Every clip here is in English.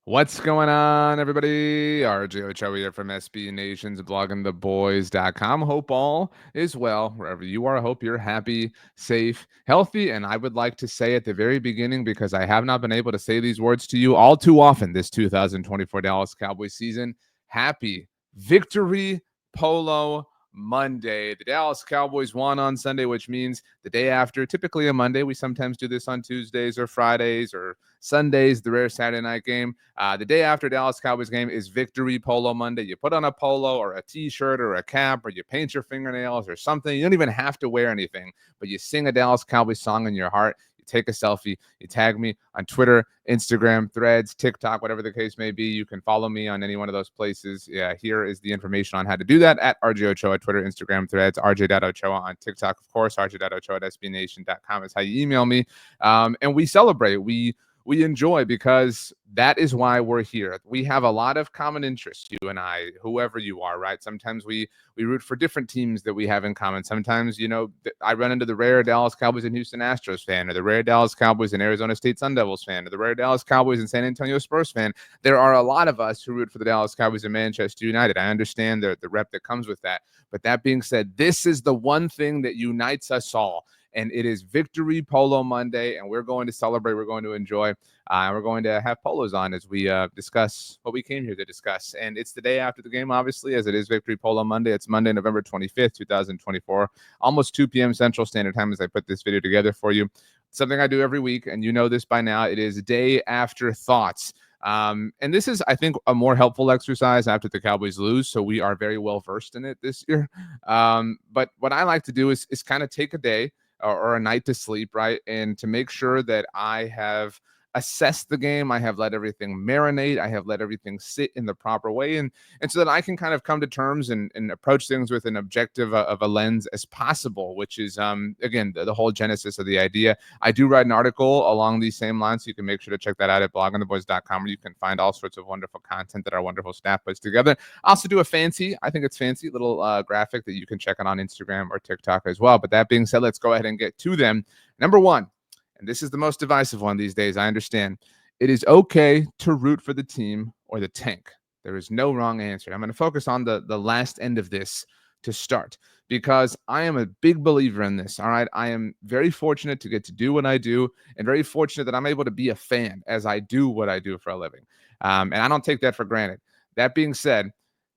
What's going on, everybody? RJ Ochoa here from SB Nation's bloggingtheboys.com. Hope all is well wherever you are. Hope you're happy, safe, healthy. And I would like to say at the very beginning, because I have not been able to say these words to you all too often this 2024 Dallas Cowboys season, happy Victory Polo Monday. The Dallas Cowboys won on Sunday, which means the day after, typically a Monday. We sometimes do this on Tuesdays or Fridays or Sundays, the rare Saturday night game. The day after Dallas Cowboys game is Victory Polo Monday. You put on a polo or a t-shirt or a cap, or you paint your fingernails or something. You don't even have to wear anything, but you sing a Dallas Cowboys song in your heart. You take a selfie. You tag me on Twitter, Instagram, Threads, TikTok, whatever the case may be. You can follow me on any one of those places. Yeah, here is the information on how to do that at RJ Ochoa, Twitter, Instagram, Threads, RJ.Ochoa on TikTok, of course. RJ.Ochoa at SBNation.com is how you email me. And we celebrate. We enjoy, because that is why we're here. We have a lot of common interests, you and I, whoever you are, right? Sometimes we root for different teams that we have in common. Sometimes, I run into the rare Dallas Cowboys and Houston Astros fan, or the rare Dallas Cowboys and Arizona State Sun Devils fan, or the rare Dallas Cowboys and San Antonio Spurs fan. There are a lot of us who root for the Dallas Cowboys and Manchester United. I understand the rep that comes with that. But that being said, this is the one thing that unites us all. And it is Victory Polo Monday, and we're going to celebrate. We're going to enjoy. We're going to have polos on as we discuss what we came here to discuss. And it's the day after the game, obviously, as it is Victory Polo Monday. It's Monday, November 25th, 2024, almost 2 p.m. Central Standard Time as I put this video together for you. Something I do every week, and you know this by now. It is day after thoughts. And this is, I think, a more helpful exercise after the Cowboys lose. So we are very well versed in it this year. But what I like to do is kind of take a day or a night to sleep, right? And to make sure that I have assessed the game, I have let everything marinate, I have let everything sit in the proper way, and so that I can kind of come to terms and approach things with an objective of a lens as possible, which is again the whole genesis of the idea. I do write an article along these same lines, so you can make sure to check that out at bloggingtheboys.com, where you can find all sorts of wonderful content that our wonderful staff puts together. I also do a fancy, I think it's fancy, little graphic that you can check out on Instagram or TikTok as well. But that being said, let's go ahead and get to them. Number one, and this is the most divisive one these days, I understand. It is okay to root for the team or the tank. There is no wrong answer. I'm going to focus on the last end of this to start, because I am a big believer in this. All right. I am very fortunate to get to do what I do, and very fortunate that I'm able to be a fan as I do what I do for a living. And I don't take that for granted. That being said,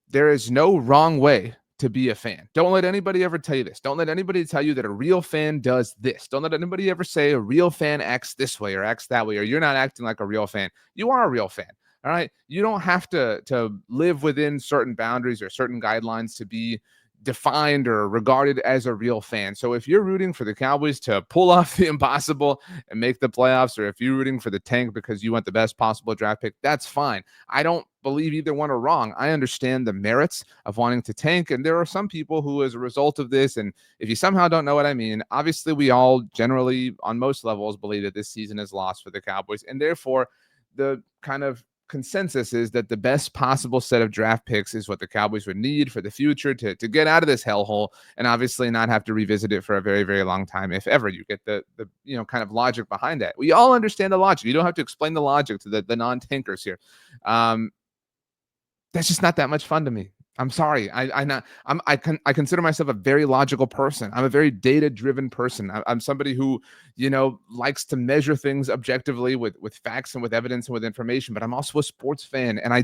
there is no wrong way to be a fan. Don't let anybody ever tell you this. Don't let anybody tell you that a real fan does this. Don't let anybody ever say a real fan acts this way or acts that way, or you're not acting like a real fan. You are a real fan. All right. You don't have to live within certain boundaries or certain guidelines to be defined or regarded as a real fan. So if you're rooting for the Cowboys to pull off the impossible and make the playoffs, or if you're rooting for the tank because you want the best possible draft pick, that's fine. I don't believe either one are wrong. I understand the merits of wanting to tank, and there are some people who, as a result of this, and if you somehow don't know what I mean, obviously we all generally on most levels believe that this season is lost for the Cowboys, and therefore the kind of consensus is that the best possible set of draft picks is what the Cowboys would need for the future to get out of this hellhole, and obviously not have to revisit it for a very, very long time, if ever. You get the kind of logic behind that. We all understand the logic. You don't have to explain the logic to the non-tankers here. That's just not that much fun to me. I'm sorry. I consider myself a very logical person. I'm a very data-driven person. I'm somebody who, likes to measure things objectively with facts and with evidence and with information. But I'm also a sports fan, and I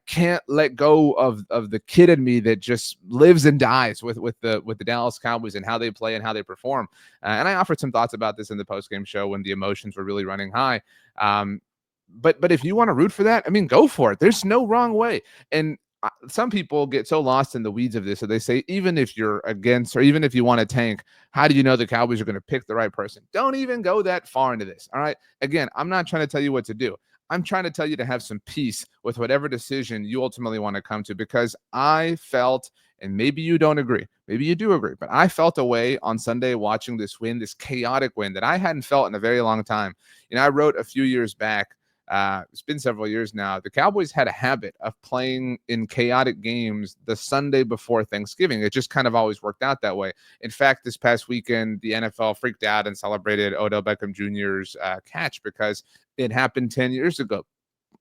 can't let go of the kid in me that just lives and dies with the Dallas Cowboys and how they play and how they perform. And I offered some thoughts about this in the postgame show when the emotions were really running high. But if you want to root for that, I mean, go for it. There's no wrong way. And some people get so lost in the weeds of this, so they say, even if you're against, or even if you want to tank, how do you know the Cowboys are going to pick the right person? Don't even go that far into this. All right. Again, I'm not trying to tell you what to do. I'm trying to tell you to have some peace with whatever decision you ultimately want to come to, because I felt, and maybe you don't agree, maybe you do agree, but I felt a way on Sunday watching this win, this chaotic win that I hadn't felt in a very long time. I wrote a few years back, it's been several years now, the Cowboys had a habit of playing in chaotic games the Sunday before Thanksgiving. It just kind of always worked out that way. In fact, this past weekend, the NFL freaked out and celebrated Odell Beckham Jr.'s catch, because it happened 10 years ago.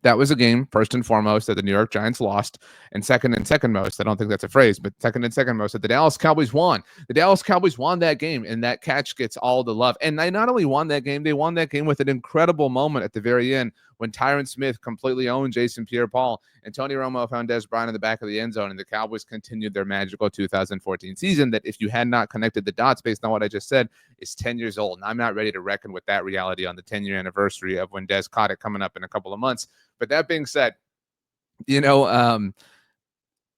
That was a game, first and foremost, that the New York Giants lost, and second most, I don't think that's a phrase, but second most, that the Dallas Cowboys won. The Dallas Cowboys won that game, and that catch gets all the love. And they not only won that game, they won that game with an incredible moment at the very end when Tyron Smith completely owned Jason Pierre-Paul, and Tony Romo found Des Bryant in the back of the end zone, and the Cowboys continued their magical 2014 season that, if you had not connected the dots based on what I just said, is 10 years old. And I'm not ready to reckon with that reality on the 10-year anniversary of when Des caught it coming up in a couple of months. But that being said, you know,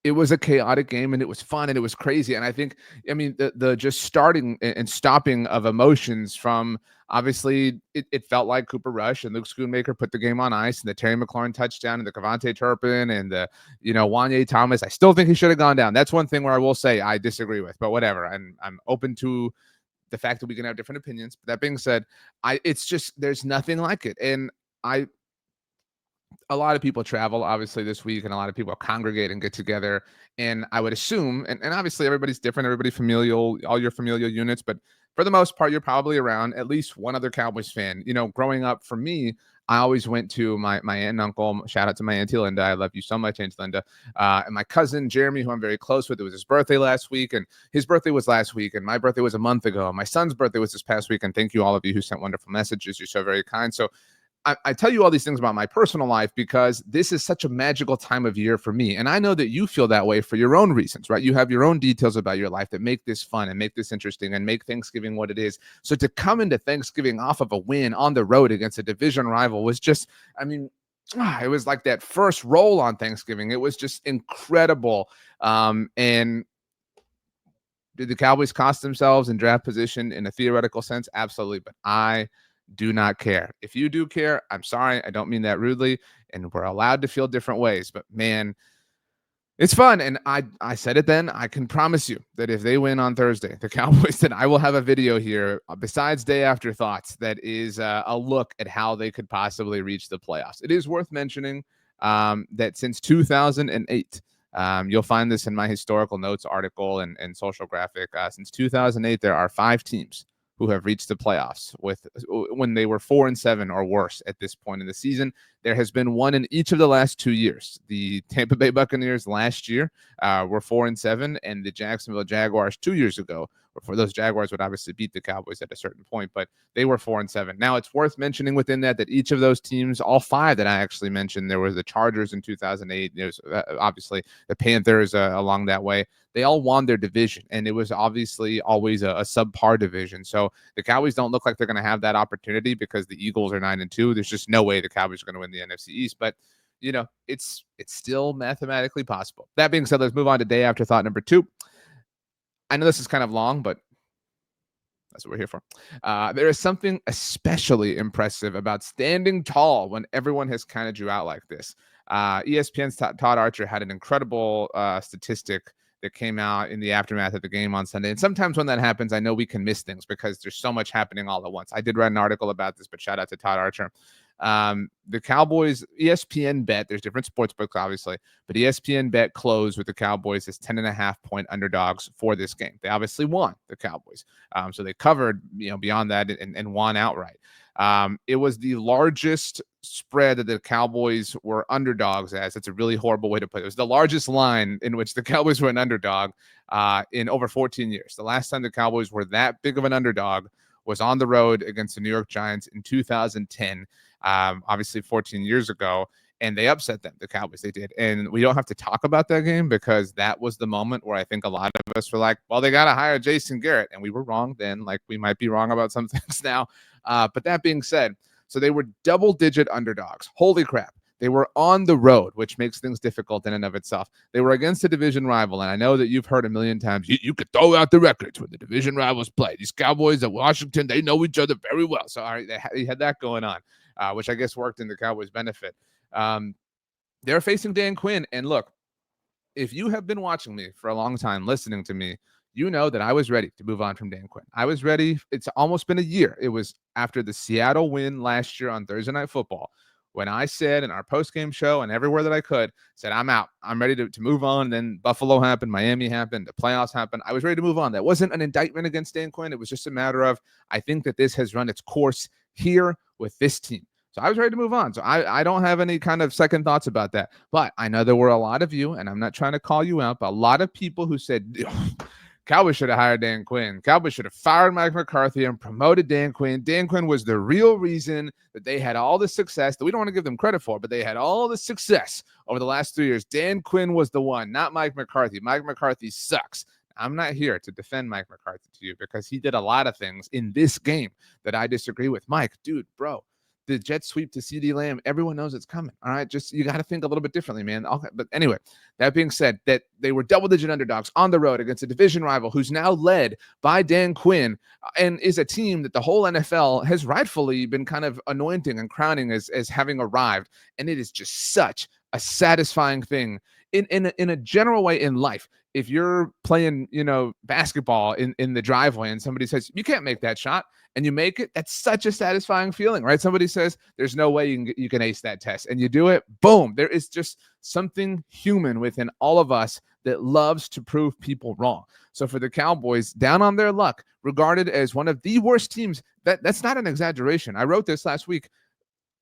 it was a chaotic game, and it was fun, and it was crazy. And I think, I mean, the just starting and stopping of emotions from, obviously, it felt like Cooper Rush and Luke Schoonmaker put the game on ice, and the Terry McLaurin touchdown, and the Cavante Turpin, and the, Wanye Thomas. I still think he should have gone down. That's one thing where I will say I disagree with, but whatever. I'm open to the fact that we can have different opinions. But that being said, it's just, there's nothing like it. And a lot of people travel obviously this week, and a lot of people congregate and get together, and I would assume, and obviously everybody's different, everybody familial, all your familial units, but for the most part you're probably around at least one other Cowboys fan. Growing up, for me, I always went to my aunt and uncle. Shout out to my auntie Linda, I love you so much, Aunt Linda. And my cousin Jeremy, who I'm very close with. It was his birthday last week, and his birthday was last week, and my birthday was a month ago. My son's birthday was this past week, and thank you all of you who sent wonderful messages. You're so very kind. So I tell you all these things about my personal life because this is such a magical time of year for me. And I know that you feel that way for your own reasons, right? You have your own details about your life that make this fun and make this interesting and make Thanksgiving what it is. So to come into Thanksgiving off of a win on the road against a division rival was just, I mean, it was like that first roll on Thanksgiving. It was just incredible. And did the Cowboys cost themselves in draft position in a theoretical sense? Absolutely. But I do not care. If you do care, I'm sorry. I don't mean that rudely. And we're allowed to feel different ways. But man, it's fun. And I said it then. I can promise you that if they win on Thursday, the Cowboys, then I will have a video here besides Day After Thoughts that is a look at how they could possibly reach the playoffs. It is worth mentioning that since 2008, you'll find this in my historical notes article and social graphic. Since 2008, there are 5 teams who have reached the playoffs when they were 4-7 or worse at this point in the season. There has been one in each of the last 2 years. The Tampa Bay Buccaneers last year were 4-7, and the Jacksonville Jaguars 2 years ago, for those Jaguars would obviously beat the Cowboys at a certain point, but they were 4-7. Now, it's worth mentioning within that each of those teams, all 5 that I actually mentioned, there was the Chargers in 2008. There's obviously the Panthers along that way. They all won their division, and it was obviously always a subpar division. So the Cowboys don't look like they're going to have that opportunity because the Eagles are 9-2. There's just no way the Cowboys are going to win the NFC East, but it's still mathematically possible. That being said, let's move on to Day After Thought number 2. I know this is kind of long, but that's what we're here for. There is something especially impressive about standing tall when everyone has counted you out like this. ESPN's Todd Archer had an incredible statistic that came out in the aftermath of the game on Sunday. And sometimes when that happens, I know we can miss things because there's so much happening all at once. I did write an article about this, but shout out to Todd Archer. The Cowboys, ESPN bet, there's different sports books, obviously, but ESPN bet closed with the Cowboys as 10.5-point underdogs for this game. They obviously won, the Cowboys. So they covered, beyond that and won outright. It was the largest spread that the Cowboys were underdogs as. It's a really horrible way to put it. It was the largest line in which the Cowboys were an underdog in over 14 years. The last time the Cowboys were that big of an underdog was on the road against the New York Giants in 2010, obviously 14 years ago, and they upset them, the Cowboys, they did. And we don't have to talk about that game because that was the moment where I think a lot of us were like, well, they got to hire Jason Garrett, and we were wrong then, like we might be wrong about some things now. But that being said, so they were double-digit underdogs. Holy crap. They were on the road, which makes things difficult in and of itself. They were against a division rival, and I know that you've heard a million times, you could throw out the records when the division rivals play. These Cowboys at Washington, they know each other very well. So all right, they had that going on, which I guess worked in the Cowboys' benefit. They're facing Dan Quinn, and look, if you have been watching me for a long time, listening to me, you know that I was ready to move on from Dan Quinn. I was ready. It's almost been a year. It was after the Seattle win last year on Thursday Night Football when I said in our post-game show and everywhere that I could, said, I'm out. I'm ready to move on. And then Buffalo happened, Miami happened, the playoffs happened. I was ready to move on. That wasn't an indictment against Dan Quinn. It was just a matter of, I think that this has run its course here with this team. So I was ready to move on. So I don't have any kind of second thoughts about that. But I know there were a lot of you, and I'm not trying to call you out, but a lot of people who said Cowboys should have hired Dan Quinn. Cowboys should have fired Mike McCarthy and promoted Dan Quinn. Dan Quinn was the real reason that they had all the success that we don't want to give them credit for, but they had all the success over the last 3 years. Dan Quinn was the one, not Mike McCarthy. Mike McCarthy sucks. I'm not here to defend Mike McCarthy to you because he did a lot of things in this game that I disagree with. Mike, dude, bro, the jet sweep to CD Lamb, everyone knows it's coming. All right. Just you got to think a little bit differently, man. Okay. But anyway, that being said, that they were double-digit underdogs on the road against a division rival who's now led by Dan Quinn and is a team that the whole NFL has rightfully been kind of anointing and crowning as having arrived. And it is just such a satisfying thing in a general way in life. If you're playing, basketball in the driveway and somebody says, you can't make that shot, and you make it, that's such a satisfying feeling, right? Somebody says, there's no way you can ace that test, and you do it, boom. There is just something human within all of us that loves to prove people wrong. So for the Cowboys, down on their luck, regarded as one of the worst teams, that's not an exaggeration. I wrote this last week.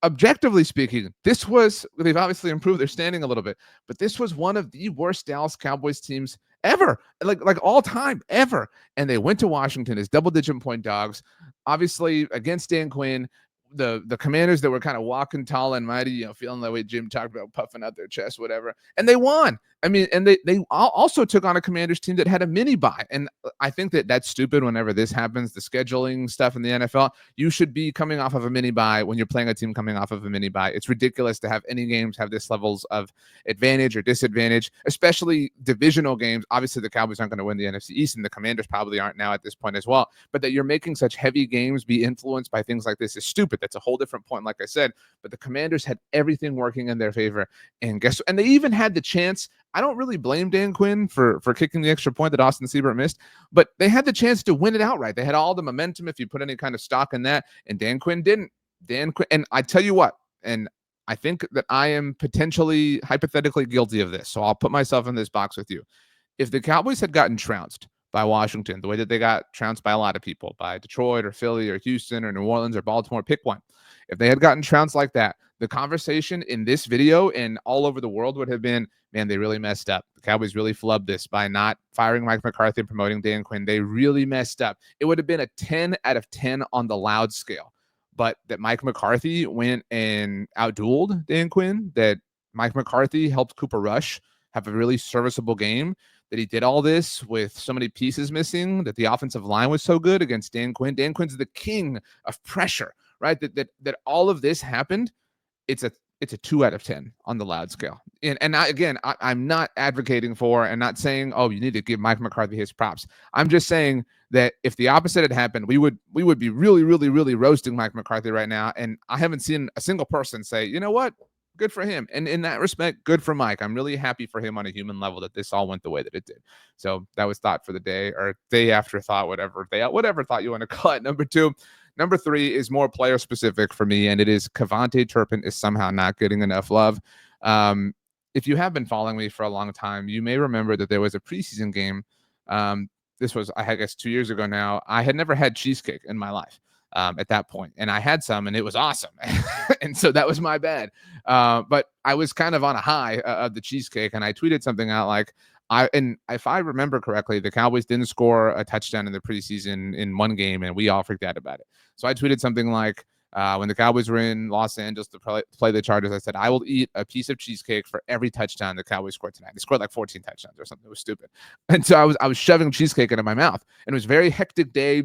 Objectively speaking, they've obviously improved their standing a little bit, but this was one of the worst Dallas Cowboys teams ever, like all time ever. And they went to Washington as double-digit point dogs, obviously against Dan Quinn. The Commanders that were kind of walking tall and mighty, feeling that way Jim talked about, puffing out their chest, whatever, and they won. I mean, and they also took on a Commanders team that had a mini bye, and I think that's stupid. Whenever this happens, the scheduling stuff in the NFL, you should be coming off of a mini bye when you're playing a team coming off of a mini bye. It's ridiculous to have any games have this levels of advantage or disadvantage, especially divisional games. Obviously, the Cowboys aren't going to win the NFC East, and the Commanders probably aren't now at this point as well. But that you're making such heavy games be influenced by things like this is stupid. That's a whole different point, like I said. But the Commanders had everything working in their favor, and they even had the chance. I don't really blame Dan Quinn for kicking the extra point that Austin Seibert missed, but they had the chance to win it outright. They had all the momentum if you put any kind of stock in that, and Dan Quinn didn't. Dan Quinn, and I tell you what, and I think that I am potentially hypothetically guilty of this, so I'll put myself in this box with you. If the Cowboys had gotten trounced by Washington, the way that they got trounced by a lot of people, by Detroit or Philly or Houston or New Orleans or Baltimore, pick one. If they had gotten trounced like that, the conversation in this video and all over the world would have been, man, they really messed up. The Cowboys really flubbed this by not firing Mike McCarthy and promoting Dan Quinn. They really messed up. It would have been a 10 out of 10 on the loud scale. But that Mike McCarthy went and outdueled Dan Quinn, that Mike McCarthy helped Cooper Rush have a really serviceable game, that he did all this with so many pieces missing, that the offensive line was so good against Dan Quinn. Dan Quinn's the king of pressure, right? That all of this happened. It's a 2 out of 10 on the loud scale. And I'm not advocating for and not saying, oh, you need to give Mike McCarthy his props. I'm just saying that if the opposite had happened, we would be really, really, really roasting Mike McCarthy right now. And I haven't seen a single person say, you know what? Good for him. And in that respect, good for Mike. I'm really happy for him on a human level that this all went the way that it did. So that was thought for the day, or day after thought, whatever thought you want to call it. Number 2. Number 3 is more player specific for me, and it is KaVontae Turpin is somehow not getting enough love. If you have been following me for a long time, you may remember that there was a preseason game. This was, I guess, 2 years ago now. I had never had cheesecake in my life at that point, and I had some, and it was awesome. And so that was my bad. But I was kind of on a high of the cheesecake, and I tweeted something out like, if I remember correctly, the Cowboys didn't score a touchdown in the preseason in one game, and we all freaked out about it. So I tweeted something like, when the Cowboys were in Los Angeles to play the Chargers, I said, I will eat a piece of cheesecake for every touchdown the Cowboys scored tonight. They scored like 14 touchdowns or something. It was stupid. And so I was shoving cheesecake into my mouth. And it was a very hectic day,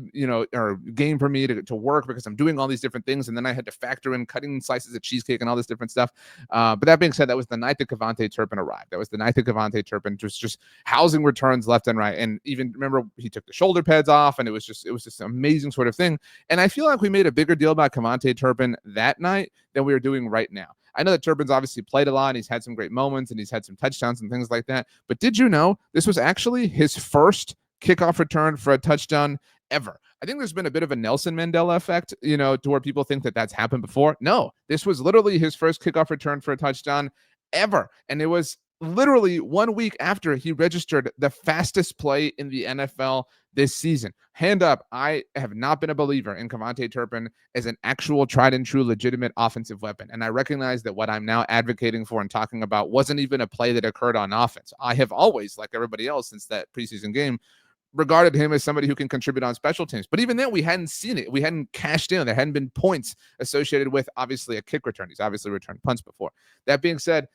or game for me to work because I'm doing all these different things. And then I had to factor in cutting slices of cheesecake and all this different stuff. But that being said, that was the night that KaVontae Turpin arrived. That was the night that KaVontae Turpin just housing returns left and right. And even remember, he took the shoulder pads off, and it was just an amazing sort of thing. And I feel like we made a bigger deal about KaVontae Turpin that night than we are doing right now. I know that Turpin's obviously played a lot, and he's had some great moments, and he's had some touchdowns and things like that. But did you know this was actually his first kickoff return for a touchdown ever? I think there's been a bit of a Nelson Mandela effect, to where people think that that's happened before. No, this was literally his first kickoff return for a touchdown ever. And it was literally 1 week after he registered the fastest play in the NFL this season. Hand up, I have not been a believer in Cavante Turpin as an actual tried and true legitimate offensive weapon. And I recognize that what I'm now advocating for and talking about wasn't even a play that occurred on offense. I have always, like everybody else since that preseason game, regarded him as somebody who can contribute on special teams. But even then, we hadn't seen it. We hadn't cashed in. There hadn't been points associated with, obviously, a kick return. He's obviously returned punts before. That being said,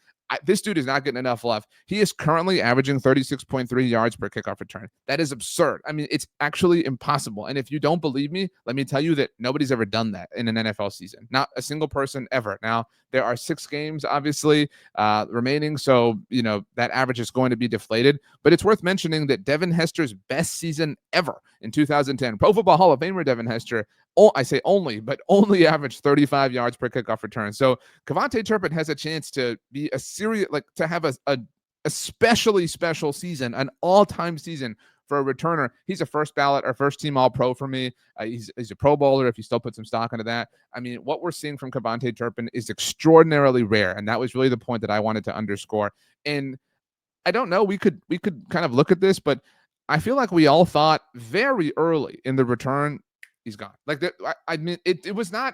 this dude is not getting enough love. He is currently averaging 36.3 yards per kickoff return. That is absurd. I mean, it's actually impossible. And if you don't believe me, let me tell you that nobody's ever done that in an NFL season. Not a single person ever. Now, there are 6 games, obviously, remaining. So, that average is going to be deflated. But it's worth mentioning that Devin Hester's best season ever in 2010, Pro Football Hall of Famer Devin Hester, I say only averaged 35 yards per kickoff return. So Cavante Turpin has a chance to be a serious, to have a especially special season, an all-time season for a returner. He's a first ballot or first team All-Pro for me. He's a Pro Bowler if you still put some stock into that. I mean, what we're seeing from Cavante Turpin is extraordinarily rare, and that was really the point that I wanted to underscore. And I don't know, we could kind of look at this, but I feel like we all thought very early in the return, he's gone. Like that, I mean, it was not,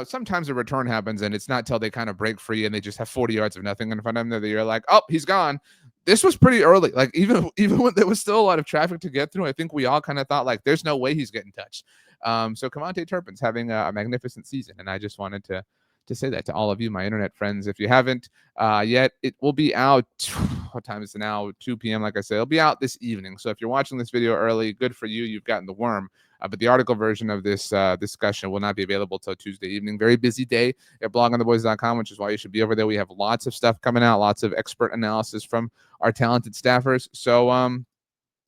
sometimes a return happens and it's not till they kind of break free and they just have 40 yards of nothing in front of them that you're like, oh, he's gone. This was pretty early. Like even when there was still a lot of traffic to get through, I think we all kind of thought like, there's no way he's getting touched. So Cavante Turpin's having a magnificent season, and I just wanted to say that to all of you, my internet friends. If you haven't yet, it will be out. What time is it now? 2 p.m. Like I said, it'll be out this evening. So if you're watching this video early, good for you. You've gotten the worm. But the article version of this discussion will not be available till Tuesday evening. Very busy day at blogontheboys.com, which is why you should be over there. We have lots of stuff coming out, lots of expert analysis from our talented staffers. So,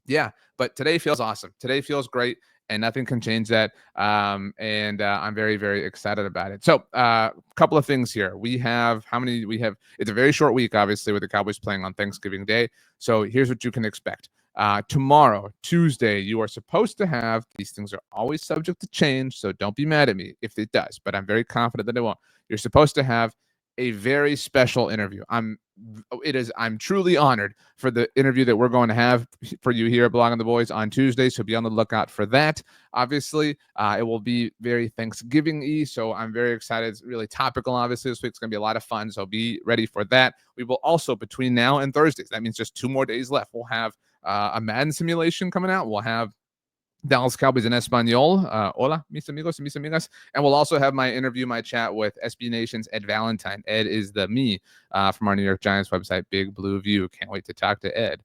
yeah, but today feels awesome. Today feels great, and nothing can change that. And I'm very, very excited about it. So a couple of things here. We have it's a very short week, obviously, with the Cowboys playing on Thanksgiving Day. So here's what you can expect. Tomorrow, Tuesday, you are supposed to have, these things are always subject to change, so don't be mad at me if it does, but I'm very confident that it won't. You're supposed to have a very special interview. I'm truly honored for the interview that we're going to have for you here at Blogging the Boys on Tuesday. So be on the lookout for that. Obviously, it will be very Thanksgiving-y, so I'm very excited. It's really topical, obviously. This week's going to be a lot of fun, so be ready for that. We will also, between now and Thursdays, that means just 2 more days left, we'll have a Madden simulation coming out. We'll have Dallas Cowboys in Espanol. Hola, mis amigos y mis amigas. And we'll also have my chat with SB Nation's Ed Valentine. Ed is the me from our New York Giants website, Big Blue View. Can't wait to talk to Ed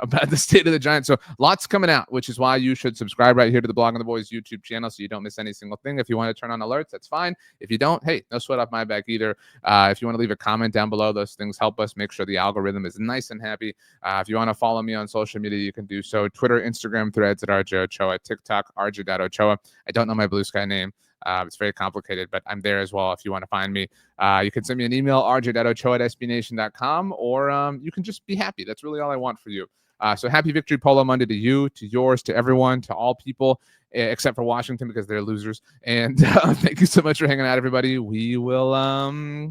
about the state of the Giants. So lots coming out, which is why you should subscribe right here to the Blogging the Boys YouTube channel so you don't miss any single thing. If you want to turn on alerts, that's fine. If you don't, hey, no sweat off my back either. If you want to leave a comment down below, those things help us make sure the algorithm is nice and happy. If you want to follow me on social media, you can do so. Twitter, Instagram, Threads at RJ Ochoa, TikTok, RJ.Ochoa. I don't know my Blue Sky name. It's very complicated, but I'm there as well if you want to find me. You can send me an email, rj.ochoa@sbnation.com, or you can just be happy. That's really all I want for you. So happy Victory Polo Monday to you, to yours, to everyone, to all people, except for Washington because they're losers. And thank you so much for hanging out, everybody. We will, I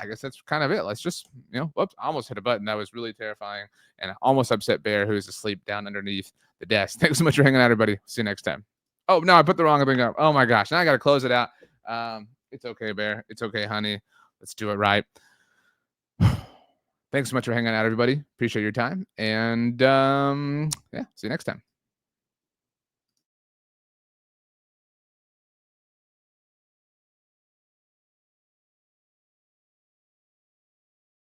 guess that's kind of it. Let's just, whoops, I almost hit a button. That was really terrifying. And I almost upset Bear, who's asleep down underneath the desk. Thanks so much for hanging out, everybody. See you next time. Oh, no, I put the wrong thing up. Oh, my gosh. Now I got to close it out. It's okay, Bear. It's okay, honey. Let's do it right. Thanks so much for hanging out, everybody. Appreciate your time. And, see you next time.